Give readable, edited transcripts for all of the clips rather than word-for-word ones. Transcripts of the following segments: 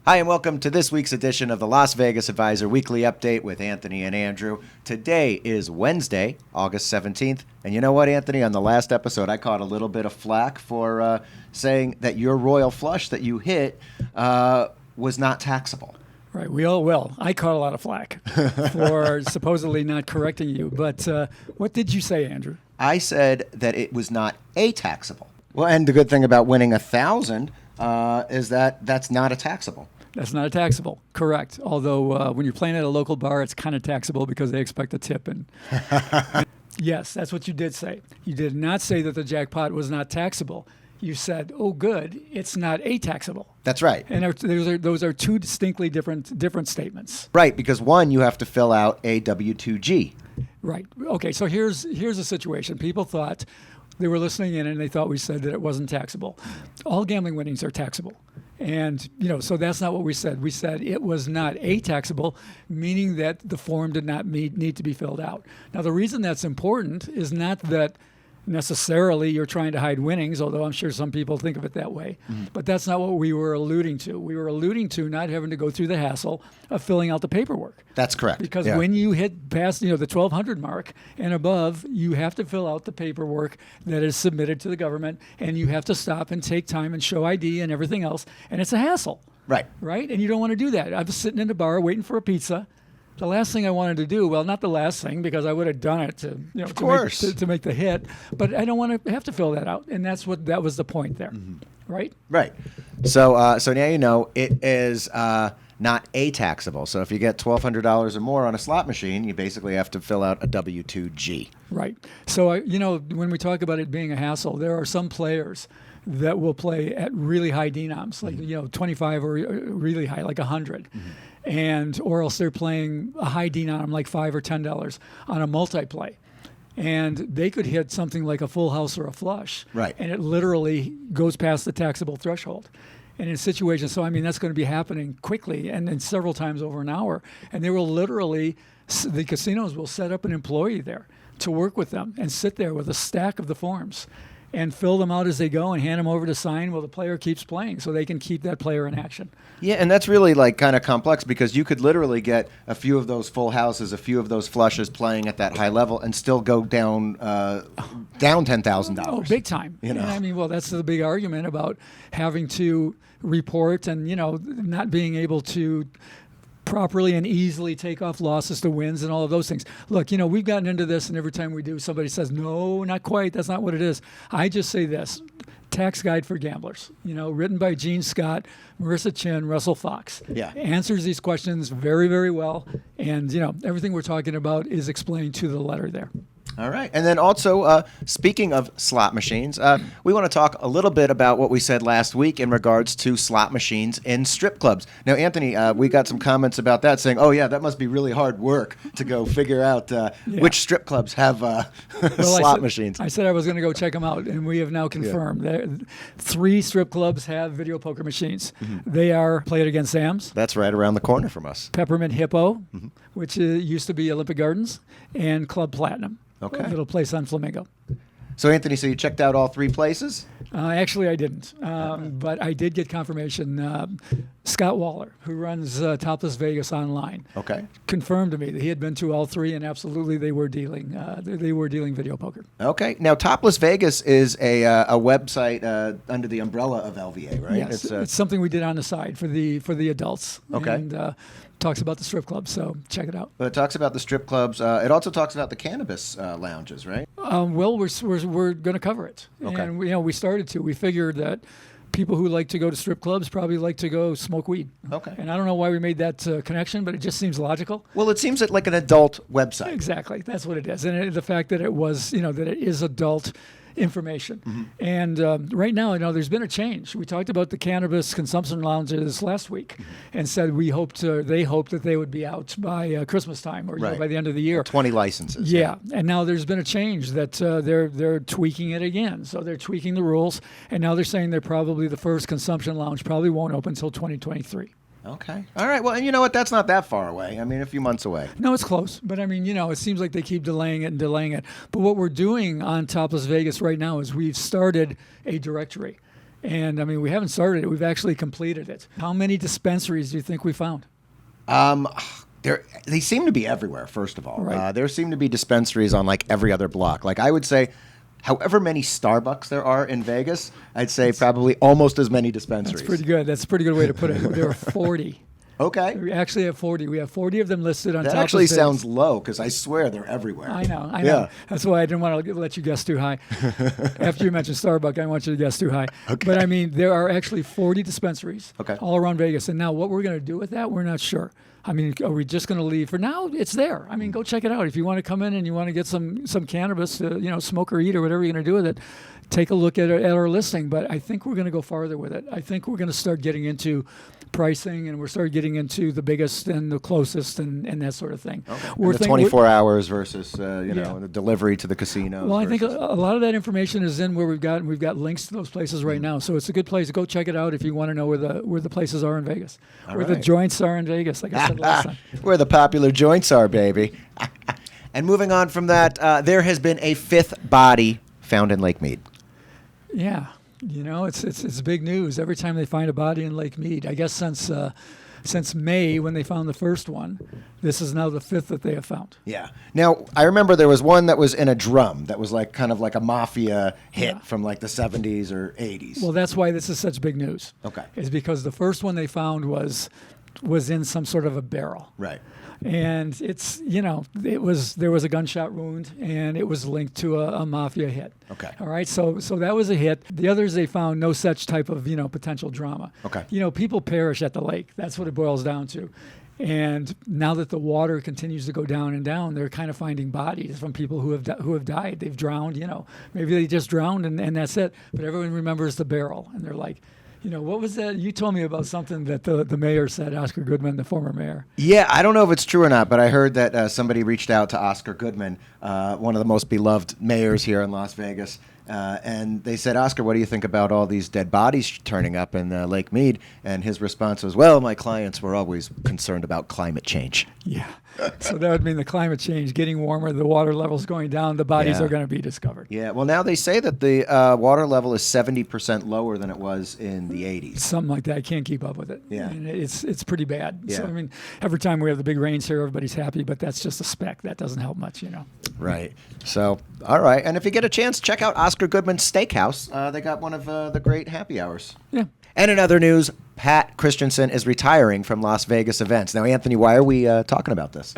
Hi, and welcome to this week's edition of the Las Vegas Advisor Weekly Update with Anthony and Andrew. Today is Wednesday, August 17th. And you know what, Anthony? On the last episode, I caught a little bit of flack for saying that your royal flush that you hit was not taxable. Right. I caught a lot of flack for supposedly not correcting you. But what did you say, Andrew? I said that it was not a taxable. Well, and the good thing about winning 1,000 is that that's not a taxable. That's not a taxable, correct. Although when you're playing at a local bar, it's kind of taxable because they expect a tip. And yes, that's what you did say. You did not say that the jackpot was not taxable. You said, "Oh, good, it's not a taxable." That's right. And those are two distinctly different statements. Right, because one, you have to fill out a W-2G. Right. Okay. So here's a situation. People thought they were listening in and they thought we said that it wasn't taxable. All gambling winnings are taxable. And, so that's not what we said. We said it was not a taxable, meaning that the form did not need to be filled out. Now, the reason that's important is not that necessarily you're trying to hide winnings, although I'm sure some people think of it that way. Mm-hmm. But that's not what we were alluding to. We were alluding to not having to go through the hassle of filling out the paperwork. That's correct. Because when you hit past the 1,200 mark and above, you have to fill out the paperwork that is submitted to the government, and you have to stop and take time and show ID and everything else, and it's a hassle. Right. Right? And you don't want to do that. I was sitting in a bar waiting for a pizza. The last thing I wanted to do, well, not the last thing, because I would have done it to make the hit, but I don't want to have to fill that out, and that was the point there, right? Right. So now you know it is not a taxable. So if you get $1,200 or more on a slot machine, you basically have to fill out a W-2G. Right. So when we talk about it being a hassle, there are some players that will play at really high denoms, like 25 or really high, like 100. Or else they're playing a high denom like $5 or $10 on a multiplay. And they could hit something like a full house or a flush. Right. And it literally goes past the taxable threshold. And in situations, so that's going to be happening quickly and several times over an hour. And they will literally, the casinos will set up an employee there to work with them and sit there with a stack of the forms and fill them out as they go and hand them over to sign while the player keeps playing so they can keep that player in action. Yeah, and that's really kind of complex because you could literally get a few of those full houses, a few of those flushes playing at that high level and still go down $10,000. Oh, big time. And that's the big argument about having to report and, not being able to properly and easily take off losses to wins and all of those things. Look, we've gotten into this, and every time we do, somebody says, no, not quite. That's not what it is. I just say this. Tax Guide for Gamblers, written by Gene Scott, Marissa Chin, Russell Fox. Yeah. Answers these questions very, very well. And, everything we're talking about is explained to the letter there. All right. And then also, speaking of slot machines, we want to talk a little bit about what we said last week in regards to slot machines in strip clubs. Now, Anthony, we got some comments about that saying, oh, yeah, that must be really hard work to go figure out which strip clubs have slot machines. I said I was going to go check them out, and we have now confirmed. 3 strip clubs have video poker machines. Mm-hmm. They are Play It Again Sam's. That's right around the corner from us. Peppermint Hippo, which used to be Olympic Gardens, and Club Platinum. Okay. A little place on Flamingo. So, Anthony, you checked out all 3 places? Actually, I didn't. But I did get confirmation. Scott Waller, who runs Topless Vegas online, confirmed to me that he had been to all 3, and absolutely they were dealing video poker. Okay. Now, Topless Vegas is a website under the umbrella of LVA, right? Yes, it's something we did on the side for the adults. Okay. And talks about the strip clubs, so check it out. But it talks about the strip clubs. It also talks about the cannabis lounges, right? Well, we're going to cover it. Okay. And we started to. We figured that people who like to go to strip clubs probably like to go smoke weed. Okay. And I don't know why we made that connection, but it just seems logical. Well, it seems like an adult website. Exactly. That's what it is. And the fact that it was, that it is adult information. Mm-hmm. And right now, there's been a change. We talked about the cannabis consumption lounges last week and said they hoped that they would be out by Christmas time or by the end of the year. 20 licenses. Yeah. And now there's been a change that they're tweaking it again. So they're tweaking the rules, and now they're saying they're probably the first consumption lounge probably won't open until 2023. Okay. All right. Well, and you know what? That's not that far away. I mean, a few months away. No, it's close. But I mean, it seems like they keep delaying it. But what we're doing on Topless Vegas right now is we've started a directory. And I mean, we haven't started it. We've actually completed it. How many dispensaries do you think we found? They seem to be everywhere, first of all. Right. There seem to be dispensaries on like every other block. Like I would say, however many Starbucks there are in Vegas, I'd say probably almost as many dispensaries. That's pretty good. That's a pretty good way to put it. There are 40. Okay. We actually have 40. We have 40 of them listed on That Topless actually Vegas. sounds low because I swear they're everywhere. I know. Yeah. That's why I didn't want to let you guess too high. After you mentioned Starbucks, I didn't want you to guess too high. Okay. But I mean, there are actually 40 dispensaries Okay. all around Vegas. And now what we're going to do with that, we're not sure. I mean, are we just going to leave? For now, it's there. I mean, go check it out. If you want to come in and you want to get some cannabis, smoke or eat or whatever you're going to do with it, take a look at our listing. But I think we're going to go farther with it. I think we're going to start getting into pricing, and we're starting getting into the biggest and the closest and that sort of thing. Okay. We're And the 24 hours versus the delivery to the casino. Well, I think a lot of that information is in where we've got links to those places right now. So it's a good place. Go check it out if you want to know where the places are in Vegas, where the joints are in Vegas, like I said last time. Where the popular joints are, baby. And moving on from that, there has been a fifth body found in Lake Mead. Yeah. It's big news every time they find a body in Lake Mead. I guess since May, when they found the first one, this is now the fifth that they have found. Yeah. Now, I remember there was one that was in a drum that was like kind of like a mafia hit from like the 70s or 80s. Well, that's why this is such big news. Okay. Is because the first one they found was in some sort of a barrel. Right. And there was a gunshot wound, and it was linked to a mafia hit. Okay. All right. So that was a hit. The others, they found no such type of potential drama. Okay. People perish at the lake. That's what it boils down to. And now that the water continues to go down and down, they're kind of finding bodies from people who have died. They've drowned. Maybe they just drowned and that's it. But everyone remembers the barrel, and they're like, what was that? You told me about something that the mayor said, Oscar Goodman, the former mayor. Yeah, I don't know if it's true or not, but I heard that somebody reached out to Oscar Goodman, one of the most beloved mayors here in Las Vegas, and they said, Oscar, what do you think about all these dead bodies turning up in Lake Mead? And his response was, well, my clients were always concerned about climate change. Yeah. So that would mean the climate change, getting warmer, the water levels going down, the bodies are going to be discovered. Yeah. Well, now they say that the water level is 70% lower than it was in the 80s. Something like that. I can't keep up with it. Yeah. And it's pretty bad. Yeah. So, I mean, every time we have the big rains here, everybody's happy, but that's just a speck. That doesn't help much, Right. So, all right. And if you get a chance, check out Oscar Goodman's Steakhouse. They got one of the great happy hours. Yeah. And in other news, Pat Christensen is retiring from Las Vegas events. Now, Anthony, why are we talking about this?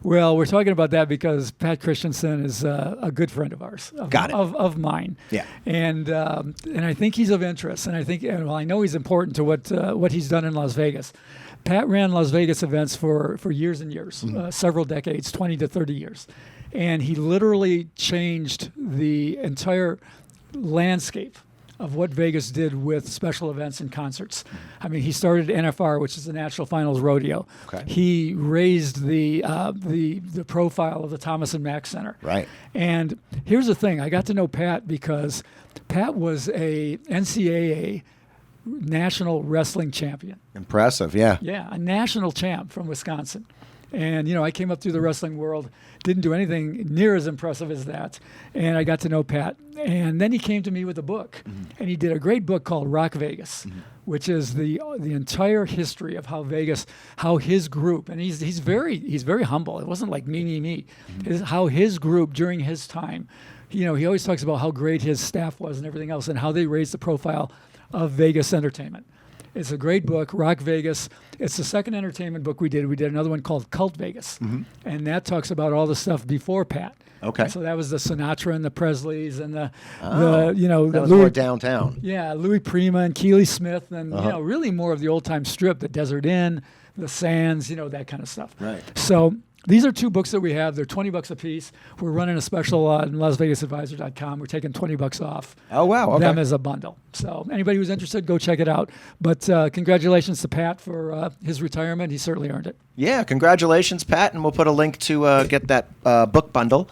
Well, we're talking about that because Pat Christensen is a good friend of ours. Got it. Of mine. Yeah. And I think he's of interest. And I think, I know he's important to what he's done in Las Vegas. Pat ran Las Vegas events for years and years, several decades, 20 to 30 years. And he literally changed the entire landscape of what Vegas did with special events and concerts. I mean, he started NFR, which is the National Finals Rodeo. Okay. He raised the profile of the Thomas and Mack Center. Right. And here's the thing: I got to know Pat because Pat was a NCAA national wrestling champion. Impressive, yeah. Yeah, a national champ from Wisconsin. And, I came up through the wrestling world, didn't do anything near as impressive as that. And I got to know Pat. And then he came to me with a book. And he did a great book called Rock Vegas, which is the entire history of how Vegas, how his group, and he's very humble. It wasn't like me. How his group during his time, he always talks about how great his staff was and everything else and how they raised the profile of Vegas entertainment. It's a great book, Rock Vegas. It's the second entertainment book we did. We did another one called Cult Vegas, and that talks about all the stuff before Pat. Okay. And so that was the Sinatra and the Presleys and the that was Louis, more downtown. Yeah, Louis Prima and Keely Smith and really more of the old time strip, the Desert Inn, the Sands, that kind of stuff. Right. So these are two books that we have. They're $20 a piece. We're running a special on LasVegasAdvisor.com. We're taking $20 off. Oh, wow. Okay. Them as a bundle. So anybody who's interested, go check it out. But congratulations to Pat for his retirement. He certainly earned it. Yeah, congratulations, Pat. And we'll put a link to get that book bundle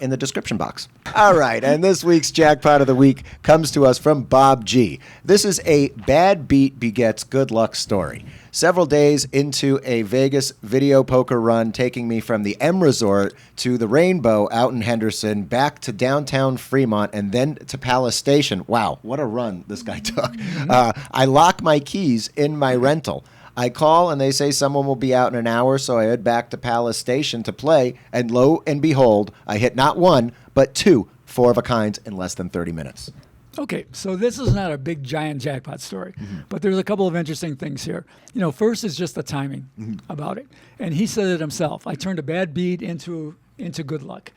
in the description box. All right, and this week's Jackpot of the Week comes to us from Bob G. This is a bad beat begets good luck story. Several days into a Vegas video poker run, taking me from the M Resort to the Rainbow out in Henderson, back to downtown Fremont, and then to Palace Station. Wow, what a run this guy took. I lock my keys in my rental. I call and they say someone will be out in an hour, so I head back to Palace Station to play, and lo and behold, I hit not one, but two 4-of-a-kinds in less than 30 minutes. Okay, so this is not a big, giant jackpot story, but there's a couple of interesting things here. You know, first is just the timing about it. And he said it himself. I turned a bad beat into good luck.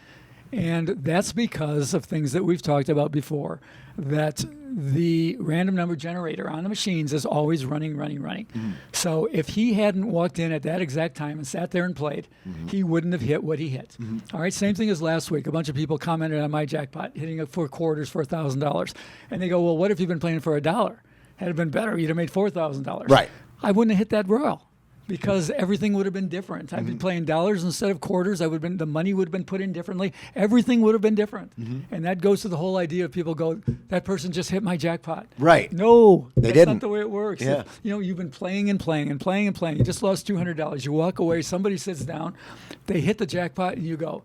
And that's because of things that we've talked about before, that the random number generator on the machines is always running. So if he hadn't walked in at that exact time and sat there and played, he wouldn't have hit what he hit. All right, same thing as last week. A bunch of people commented on my jackpot, hitting it 4 quarters for $1,000. And they go, well, what if you've been playing for $1? Had it been better, you'd have made $4,000. Right. I wouldn't have hit that royal, because everything would have been different. I'd been playing dollars instead of quarters. The money would have been put in differently. Everything would have been different. And that goes to the whole idea of people go, that person just hit my jackpot. Right. No, They that's didn't. not the way it works. Yeah. You know, you've been playing and playing. You just lost $200. You walk away, somebody sits down, they hit the jackpot, and you go,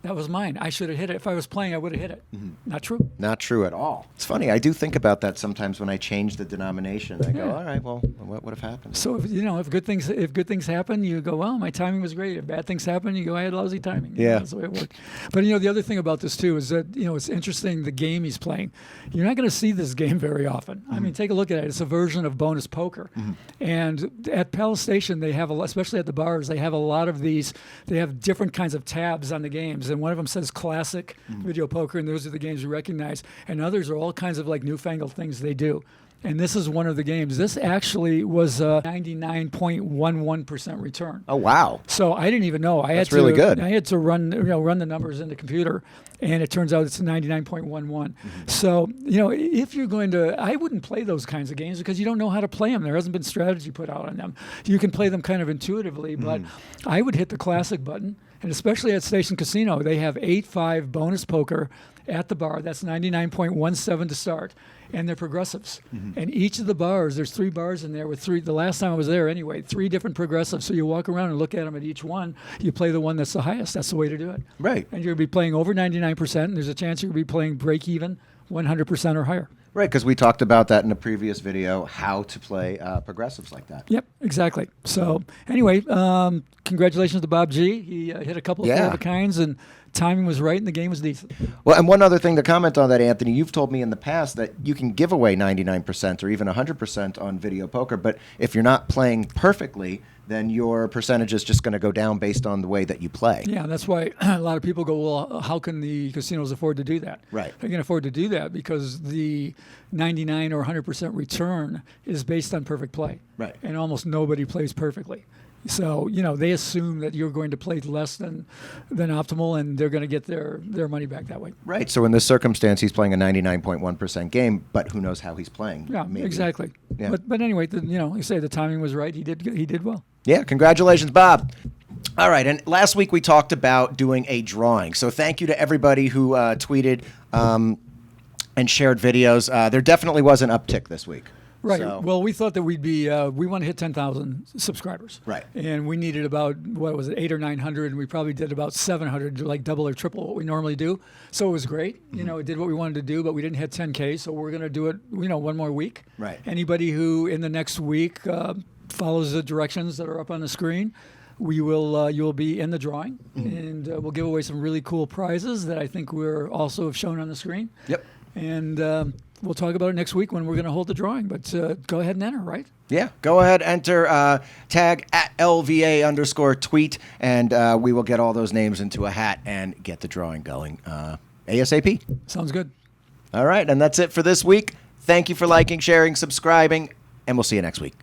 that was mine. I should have hit it. If I was playing, I would have hit it. Not true. Not true at all. It's funny. I do think about that sometimes when I change the denomination. I go, all right, well, what would have happened? So if good things happen, you go, well, my timing was great. If bad things happen, you go, I had lousy timing. Yeah. That's the way it worked. But the other thing about this too is that it's interesting, the game he's playing. You're not going to see this game very often. I mean, take a look at it. It's a version of bonus poker, and at Palace Station they have especially at the bars, they have a lot of these. They have different kinds of tabs on the games. And one of them says classic video poker, and those are the games we recognize. And others are all kinds of like newfangled things they do. And this is one of the games. This actually was a 99.11% return. Oh, wow. So I didn't even know. That's really good. I had to run the numbers in the computer, and it turns out it's 99.11. So, if you're going to, I wouldn't play those kinds of games because you don't know how to play them. There hasn't been strategy put out on them. You can play them kind of intuitively, but I would hit the classic button. And especially at Station Casino, they have 8-5 bonus poker at the bar. That's 99.17 to start. And they're progressives. And each of the bars, there's 3 bars in there with 3, the last time I was there anyway, 3 different progressives. So you walk around and look at them at each one. You play the one that's the highest. That's the way to do it. Right. And you're going to be playing over 99%, and there's a chance you're going to be playing break even 100% or higher. Right, because we talked about that in a previous video, how to play progressives like that. Yep, exactly. So anyway, congratulations to Bob G. He hit a couple of 4-of-a-kinds, and timing was right, and the game was decent. Well, and one other thing to comment on that, Anthony, you've told me in the past that you can give away 99% or even 100% on video poker, but if you're not playing perfectly, then your percentage is just going to go down based on the way that you play. Yeah, that's why a lot of people go, well, how can the casinos afford to do that? Right. They can afford to do that because the 99 or 100% return is based on perfect play. Right. And almost nobody plays perfectly. So, they assume that you're going to play less than optimal, and they're going to get their money back that way. Right. So in this circumstance, he's playing a 99.1% game, but who knows how he's playing. Yeah, maybe. exactly. Yeah. But anyway, you say the timing was right. He did well. Yeah, congratulations, Bob. All right, and last week we talked about doing a drawing. So thank you to everybody who tweeted and shared videos. There definitely was an uptick this week. Right. So. Well, we thought that we want to hit 10,000 subscribers. Right. And we needed about, 800 or 900, and we probably did about 700, like double or triple what we normally do. So it was great. It did what we wanted to do, but we didn't hit 10K, so we're going to do it, one more week. Right. Anybody who in the next week follows the directions that are up on the screen, you'll be in the drawing, and we'll give away some really cool prizes that I think we're also have shown on the screen. Yep. And we'll talk about it next week when we're going to hold the drawing. But go ahead and enter, right? Yeah, go ahead, enter, tag at @LVA_tweet, and we will get all those names into a hat and get the drawing going ASAP. Sounds good. All right, and that's it for this week. Thank you for liking, sharing, subscribing, and we'll see you next week.